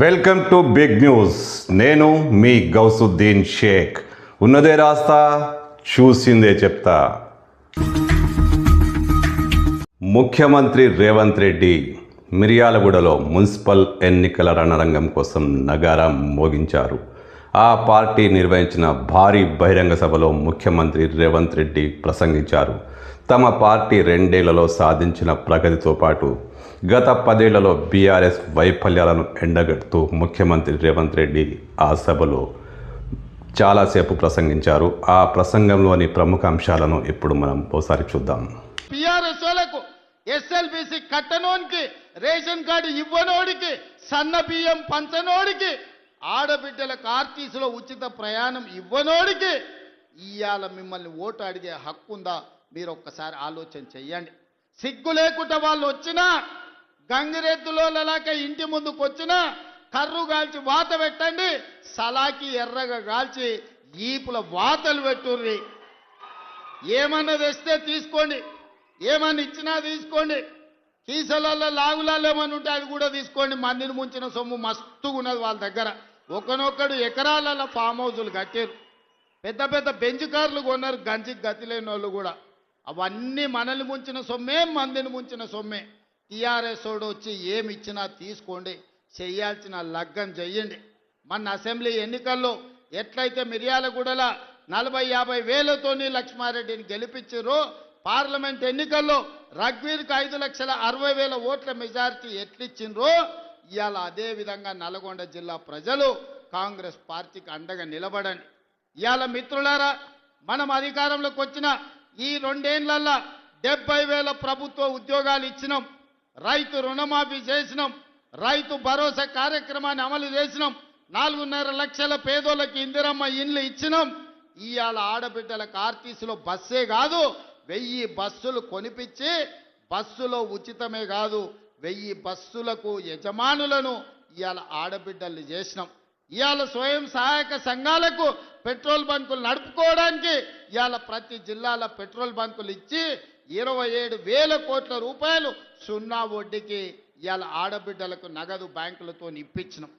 Welcome to big news. నేను మీ గౌసుద్దీన్ షేక్. ఉన్నదే రాస్తా, చూసిందే చెప్తా. ముఖ్యమంత్రి రేవంత్ రెడ్డి మిర్యాలగూడలో మున్సిపల్ ఎన్నికల రణరంగం కోసం నగారా మోగించారు. ఆ పార్టీ నిర్వహించిన భారీ బహిరంగ సభలో ముఖ్యమంత్రి రేవంత్ రెడ్డి ప్రసంగించారు. తమ పార్టీ 2 ఏళ్లలో సాధించిన ప్రగతితో పాటు గత 10 ఏళ్లలో బీఆర్ఎస్ వైఫల్యాలను ఎండగడుతూ ముఖ్యమంత్రి రేవంత్ రెడ్డి ఆ సభలో చాలాసేపు ప్రసంగించారు. ఆ ప్రసంగంలోని ప్రముఖ అంశాలను ఇప్పుడు మనం ఒకసారి చూద్దాం. బీఆర్ఎస్ వాళ్ళకు ఎస్ఎల్బీసీ కట్టనోనికి, రేషన్ కార్డు ఇవ్వనోడికి, సన్న బియ్యం పంచనోడికి, ఆడబిడ్డలకు ఆర్టీసీలో ఉచిత ప్రయాణం ఇవ్వనోడికి ఇవాళ మిమ్మల్ని ఓటు అడిగే హక్కు ఉందా? మీరు ఒక్కసారి ఆలోచన చెయ్యండి. సిగ్గు లేకుండా వాళ్ళు వచ్చినా, గంగిరెద్దులోలాక ఇంటి ముందుకు వచ్చినా కర్రు కాల్చి వాత పెట్టండి, సలాకి ఎర్రగా కాల్చి ఈపుల వాతలు పెట్టుర్రి. ఏమన్నా తెస్తే తీసుకోండి, ఏమన్నా ఇచ్చినా తీసుకోండి, కీసలలో లాగులాలు ఏమన్నా ఉంటే అది కూడా తీసుకోండి. మందిని ముంచిన సొమ్ము మస్తుగా ఉన్నది వాళ్ళ దగ్గర. ఒకనొక్కడు ఎకరాలలో ఫామ్ హౌజులు కట్టారు, పెద్ద పెద్ద బెంచ్ కార్లు కొన్నారు, గంజికి గతి లేని వాళ్ళు కూడా. అవన్నీ మనల్ని ముంచిన సొమ్మే, మందిని ముంచిన సొమ్మే. టీఆర్ఎస్ వాడు వచ్చి ఏమి ఇచ్చినా తీసుకోండి, చెయ్యాల్సిన లగ్గం చెయ్యండి. మన అసెంబ్లీ ఎన్నికల్లో ఎట్లయితే మిర్యాలగూడల 40-50 వేలతోని లక్ష్మారెడ్డిని గెలిపించారో, పార్లమెంట్ ఎన్నికల్లో రఘ్వీర్కి 5,60,000 ఓట్ల మెజారిటీ ఎట్లిచ్చిండ్రో, ఇవాళ అదే విధంగా నల్గొండ జిల్లా ప్రజలు కాంగ్రెస్ పార్టీకి అండగా నిలబడండి. ఇవాళ మిత్రులారా, మనం అధికారంలోకి వచ్చిన ఈ 2 ఏళ్లలో 70,000 ప్రభుత్వ ఉద్యోగాలు ఇచ్చినాం, రైతు రుణమాఫీ చేసినాం, రైతు భరోసా కార్యక్రమాన్ని అమలు చేసినాం, 4.5 లక్షల పేదోళ్ళకి ఇందిరమ్మ ఇండ్లు ఇచ్చినాం. ఇవాళ ఆడబిడ్డలకు ఆర్టీసీలో బస్సే కాదు 1000 బస్సులు కొనిపించి, బస్సులో ఉచితమే కాదు 1000 బస్సులకు యజమానులను ఇవాళ ఆడబిడ్డల్ని చేసినాం. ఇవాళ స్వయం సహాయక సంఘాలకు పెట్రోల్ బంకులు నడుపుకోవడానికి ఇవాళ ప్రతి జిల్లాల పెట్రోల్ బంకులు ఇచ్చి 27,000 కోట్ల రూపాయలు సున్నా వడ్డీకి ఇవాళ ఆడబిడ్డలకు నగదు బ్యాంకులతో ఇప్పించినాం.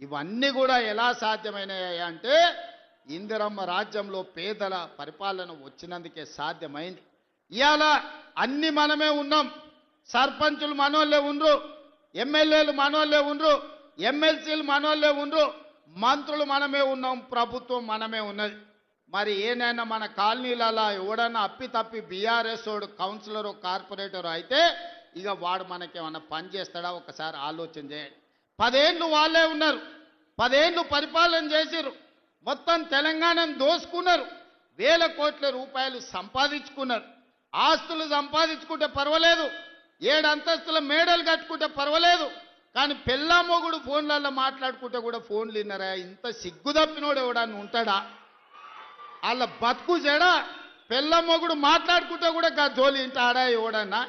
ఇవన్నీ కూడా ఎలా సాధ్యమైనాయి అంటే ఇందిరమ్మ రాజ్యంలో పేదల పరిపాలన వచ్చినందుకే సాధ్యమైంది. ఇవాళ అన్ని మనమే ఉన్నాం. సర్పంచులు మనోళ్ళే ఉండ్రు, ఎమ్మెల్యేలు మనోళ్ళే ఉండ్రు, ఎమ్మెల్సీలు మనోళ్ళే ఉండ్రు, మంత్రులు మనమే ఉన్నాం, ప్రభుత్వం మనమే ఉన్నది. మరి ఏనైనా మన కాలనీలలో ఎవడన్నా అప్పి తప్పి బీఆర్ఎస్ వాడు కౌన్సిలరు కార్పొరేటరు అయితే ఇక వాడు మనకేమన్నా పని చేస్తాడా? ఒకసారి ఆలోచన చేయండి. 10 ఏళ్ళు వాళ్ళే ఉన్నారు, 10 ఏళ్ళు పరిపాలన చేసిరు, మొత్తం తెలంగాణను దోసుకున్నారు, 1,000 కోట్ల రూపాయలు సంపాదించుకున్నారు. ఆస్తులు సంపాదించుకుంటే పర్వాలేదు, 7 అంతస్తుల మేడలు కట్టుకుంటే పర్వాలేదు, కానీ పెళ్ళా మొగుడు ఫోన్లలో మాట్లాడుకుంటే కూడా ఫోన్లు విన్నారా? ఇంత సిగ్గు తప్పినోడు ఎవడన్నా ఉంటాడా? వాళ్ళ బతుకు జడ. పెళ్ళ మొగుడు మాట్లాడుకుంటే కూడా జోలి ఇంట ఆడా ఎవడన్నా?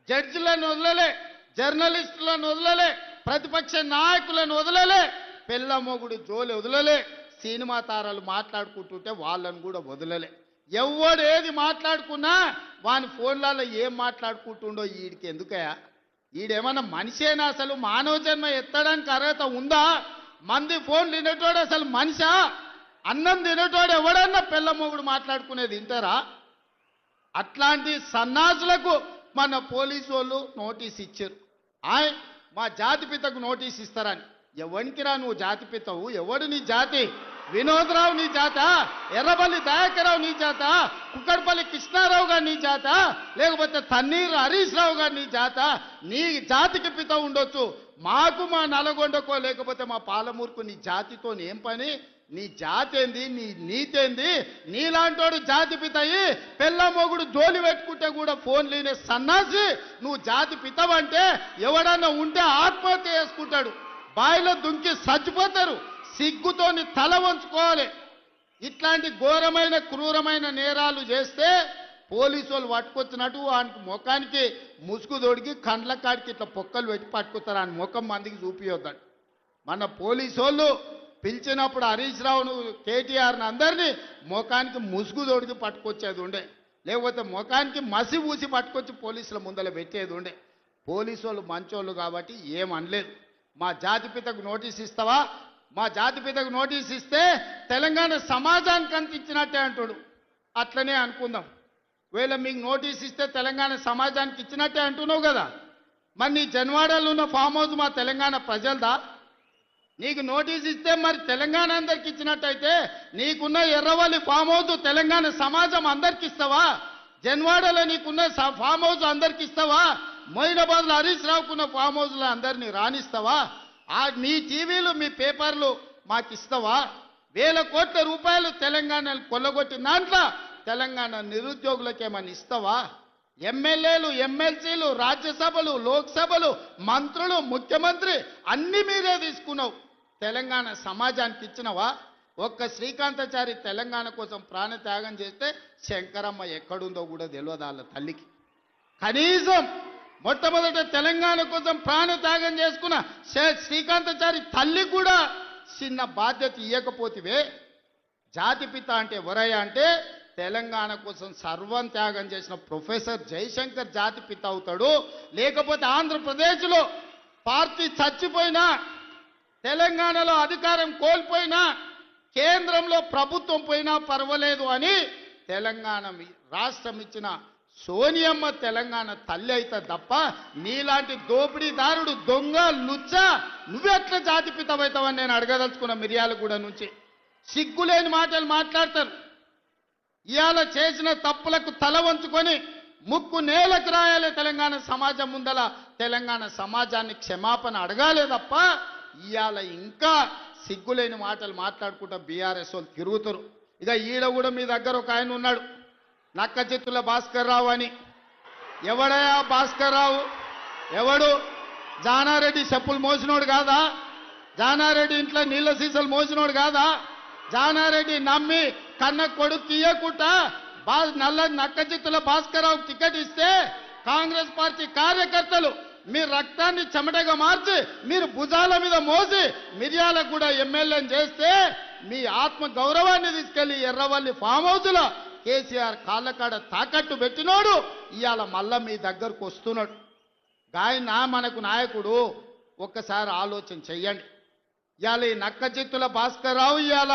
జడ్జిలను వదలలే, జర్నలిస్టులను వదలలే, ప్రతిపక్ష నాయకులను వదలలే, పెళ్ళ మొగుడు జోలి వదలలే, సినిమా తారాలు మాట్లాడుకుంటుంటే వాళ్ళను కూడా వదలలే. ఎవడు ఏది మాట్లాడుకున్నా వాని ఫోన్లలో ఏం మాట్లాడుకుంటుండో వీడికి ఎందుకయా? ఈడేమన్నా మనిషేనా? అసలు మానవ జన్మ ఎత్తడానికి అర్హత ఉందా? మంది ఫోన్లు తినేటోడు అసలు మనిషా? అన్నం తినేటోడు ఎవడన్నా పెళ్ళ మొగుడు మాట్లాడుకునేది వింటారా? అట్లాంటి సన్నాసులకు మన పోలీసు వాళ్ళు నోటీస్ ఇచ్చారు. మా జాతిపితకు నోటీస్ ఇస్తారని. ఎవరికి రా నువ్వు జాతిపితవు? ఎవడు నీ జాతి? వినోద్రావు నీ జాత? ఎర్రబల్లి దయాకరావు నీ జాత? కుక్కడపల్లి కృష్ణారావు గారు నీ జాత? లేకపోతే తన్నీరు హరీష్ రావు గారు నీ జాత? నీ జాతికి పిత ఉండొచ్చు, మాకు మా నల్గొండకో లేకపోతే మా పాలమూరుకు నీ జాతితో ఏం పని? నీ జాతి ఏంది? నీ నీతేంది? నీలాంటోడు జాతి పితయి పెళ్ళ మొగుడు జోలి పెట్టుకుంటే కూడా ఫోన్ లేనే సన్నాసి నువ్వు జాతి పితవంటే ఎవడన్నా ఉంటే ఆత్మహత్య చేసుకుంటాడు, బాయిలో దుంకి చచ్చిపోతారు. సిగ్గుతోని తల వంచుకోవాలి. ఇట్లాంటి ఘోరమైన క్రూరమైన నేరాలు చేస్తే పోలీసు వాళ్ళు పట్టుకొచ్చినట్టు వానికి ముఖానికి ముసుగు తొడిగి కండ్ల కాడికి ఇట్లా పొక్కలు పెట్టి పట్టుకొస్తారు. ఆయన ముఖం మందికి చూపియొద్దాడు. మన పోలీసు వాళ్ళు పిలిచినప్పుడు హరీష్ రావును, కేటీఆర్ని అందరినీ ముఖానికి ముసుగు తొడిగి పట్టుకొచ్చేది ఉండే, లేకపోతే ముఖానికి మసి పూసి పట్టుకొచ్చి పోలీసుల ముందర పెట్టేది ఉండే. పోలీసు వాళ్ళు మంచోళ్ళు కాబట్టి ఏమనలేదు. మా జాతిపితకు నోటీస్ ఇస్తావా? మా జాతిపితకు నోటీస్ ఇస్తే తెలంగాణ సమాజానికి అంత ఇచ్చినట్టే అంటాడు. అట్లనే అనుకుందాం. ఒకవేళ మీకు నోటీస్ ఇస్తే తెలంగాణ సమాజానికి ఇచ్చినట్టే అంటున్నావు కదా, మరి నీ జన్వాడలో ఉన్న ఫామ్ హౌస్ మా తెలంగాణ ప్రజలదా? నీకు నోటీస్ ఇస్తే మరి తెలంగాణ అందరికి ఇచ్చినట్టయితే నీకున్న ఎర్రవల్లి ఫామ్ హౌస్ తెలంగాణ సమాజం అందరికి ఇస్తావా? జన్వాడలో నీకున్న ఫామ్ హౌస్ అందరికి ఇస్తావా? మొయినాబాద్లో హరీష్ రావుకున్న ఫామ్ హౌస్లో అందరినీ రాణిస్తావా? మీ టీవీలు మీ పేపర్లు మాకు ఇస్తావా? వేల కోట్ల రూపాయలు తెలంగాణను కొల్లగొట్టిన దాంట్లో తెలంగాణ నిరుద్యోగులకు ఏమని ఇస్తావా? ఎమ్మెల్యేలు, ఎమ్మెల్సీలు, రాజ్యసభలు, లోక్సభలు, మంత్రులు, ముఖ్యమంత్రి అన్ని మీరే తీసుకున్నావు. తెలంగాణ సమాజానికి ఇచ్చినవా? ఒక్క శ్రీకాంతాచారి తెలంగాణ కోసం ప్రాణత్యాగం చేస్తే శంకరమ్మ ఎక్కడుందో కూడా తెలియదు వాళ్ళ తల్లికి. కనీసం మొట్టమొదట తెలంగాణ కోసం ప్రాణత్యాగం చేసుకున్న శ్రీకాంతాచారి తల్లి కూడా చిన్న బాధ్యత ఇవ్వకపోతివే. జాతిపిత అంటే ఎవరయ్యా అంటే తెలంగాణ కోసం సర్వం త్యాగం చేసిన ప్రొఫెసర్ జయశంకర్ జాతిపిత అవుతాడు. లేకపోతే ఆంధ్రప్రదేశ్లో పార్టీ చచ్చిపోయినా, తెలంగాణలో అధికారం కోల్పోయినా, కేంద్రంలో ప్రభుత్వం పోయినా పర్వాలేదు అని తెలంగాణ రాష్ట్రం ఇచ్చిన సోనియమ్మ తెలంగాణ తల్లి అయితే తప్ప నీలాంటి దోపిడీదారుడు, దొంగ, లుచ్చ నువ్వెట్లా జాతిపితమవుతావని నేను అడగదలుచుకున్న. మిర్యాలగూడ నుంచి సిగ్గులేని మాటలు మాట్లాడతారు. ఇవాళ చేసిన తప్పులకు తల వంచుకొని ముక్కు నేలకు రాయాలి. తెలంగాణ సమాజం ముందల తెలంగాణ సమాజాన్ని క్షమాపణ అడగాలే తప్ప ఇవాళ ఇంకా సిగ్గులేని మాటలు మాట్లాడుకుంటా బీఆర్ఎస్ వాళ్ళు తిరుగుతారు. ఇక ఈడ కూడా మీ దగ్గర ఒక ఆయన ఉన్నాడు, నక్క చిత్తుల భాస్కర్ రావు అని. ఎవడయా భాస్కర్ రావు? ఎవడు? జానారెడ్డి చెప్పులు మోసినోడు కాదా? జానారెడ్డి ఇంట్లో నీళ్ళ సీసాలు మోసినోడు కాదా? జానారెడ్డి నమ్మి కన్న కొడుకు ఇయ్యకుండా నక్క చిత్తుల భాస్కర్ రావు టికెట్ ఇస్తే కాంగ్రెస్ పార్టీ కార్యకర్తలు మీ రక్తాన్ని చెమటగా మార్చి మీరు భుజాల మీద మోసి మిర్యాలగూడ ఎమ్మెల్యేని చేస్తే మీ ఆత్మ గౌరవాన్ని తీసుకెళ్లి ఎర్రవల్లి ఫామ్ హౌస్లో కేసీఆర్ కాళ్ళకాడ తాకట్టు పెట్టినోడు ఇవాళ మళ్ళా మీ దగ్గరకు వస్తున్నాడు. గాయన మనకు నాయకుడు. ఒక్కసారి ఆలోచన చెయ్యండి. ఇవాళ ఈ నక్క చిత్తుల భాస్కర్ రావు ఇవాళ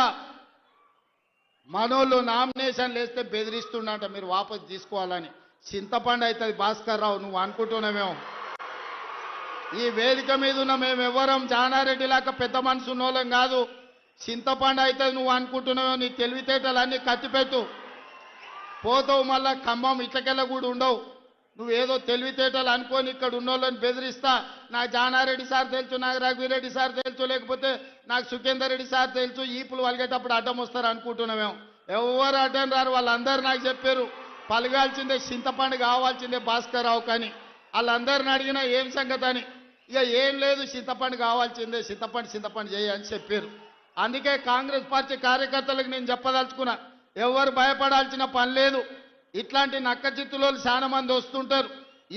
మనోళ్ళు నామినేషన్లు వేస్తే బెదిరిస్తుండట మీరు వాపసు తీసుకోవాలని. చింతపండు అవుతుంది భాస్కర్ రావు, నువ్వు అనుకుంటున్నామేమో. ఈ వేదిక మీద ఉన్న మేము ఎవరం జానారెడ్డి లాగా పెద్ద మనసు ఉన్నోళ్ళం కాదు. చింతపండు అవుతుంది నువ్వు అనుకుంటున్నావో. నీ తెలివితేటలన్నీ కత్తిపెట్టు, పోతావు మళ్ళా ఖమ్మం ఇట్లకెళ్ళ కూడా ఉండవు. నువ్వేదో తెలివితేటలు అనుకొని ఇక్కడ ఉన్నోళ్ళని బెదిరిస్తా. నాకు జానారెడ్డి సార్ తెలుసు, నాకు రఘువీరెడ్డి సార్ తెలుసు, లేకపోతే నాకు సుఖేందర్ రెడ్డి సార్ తెలుసు, ఈపులు వలిగేటప్పుడు అడ్డం వస్తారు అనుకుంటున్నామేమో. ఎవరు అడ్డం రారు, వాళ్ళందరూ నాకు చెప్పారు పలగాల్సిందే చింతపండు కావాల్సిందే భాస్కర్ రావు కానీ. వాళ్ళందరిని అడిగినా ఏం సంగతి అని. ఇక ఏం లేదు చింతపండు కావాల్సిందే, చింతపండు చేయ అని చెప్పారు. అందుకే కాంగ్రెస్ పార్టీ కార్యకర్తలకు నేను చెప్పదలుచుకున్నా, ఎవరు భయపడాల్సిన పని లేదు. ఇట్లాంటి నక్క చిత్తులో చాలా మంది వస్తుంటారు.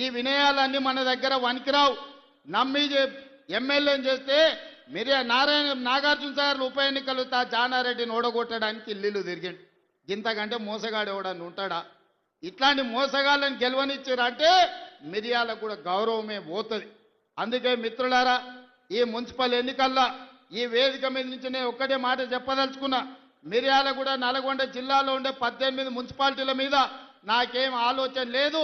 ఈ వినయాలన్నీ మన దగ్గర వనికిరావు. నమ్మి ఎమ్మెల్యేని చేస్తే నాగార్జున సాగర్ ఉప ఎన్నికలు జానారెడ్డిని ఓడగొట్టడానికి ఇల్లు తిరిగిండు. ఇంతకంటే మోసగాడు ఎవడని ఉంటాడా? ఇట్లాంటి మోసగాళ్ళని గెలవనిచ్చారంటే మిర్యాలకు కూడా గౌరవమే పోతుంది. అందుకే మిత్రులారా, ఈ మున్సిపల్ ఎన్నికల్లో ఈ వేదిక మీద నుంచి నేను ఒక్కటే మాట చెప్పదలుచుకున్నా. మిర్యాలగూడ, నల్గొండ జిల్లాలో ఉండే 18 మున్సిపాలిటీల మీద నాకేం ఆలోచన లేదు,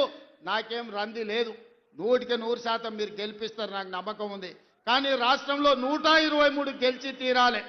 నాకేం రంది లేదు. 100% మీరు గెలిపిస్తారు, నాకు నమ్మకం ఉంది. కానీ రాష్ట్రంలో 123 గెలిచి తీరాలి.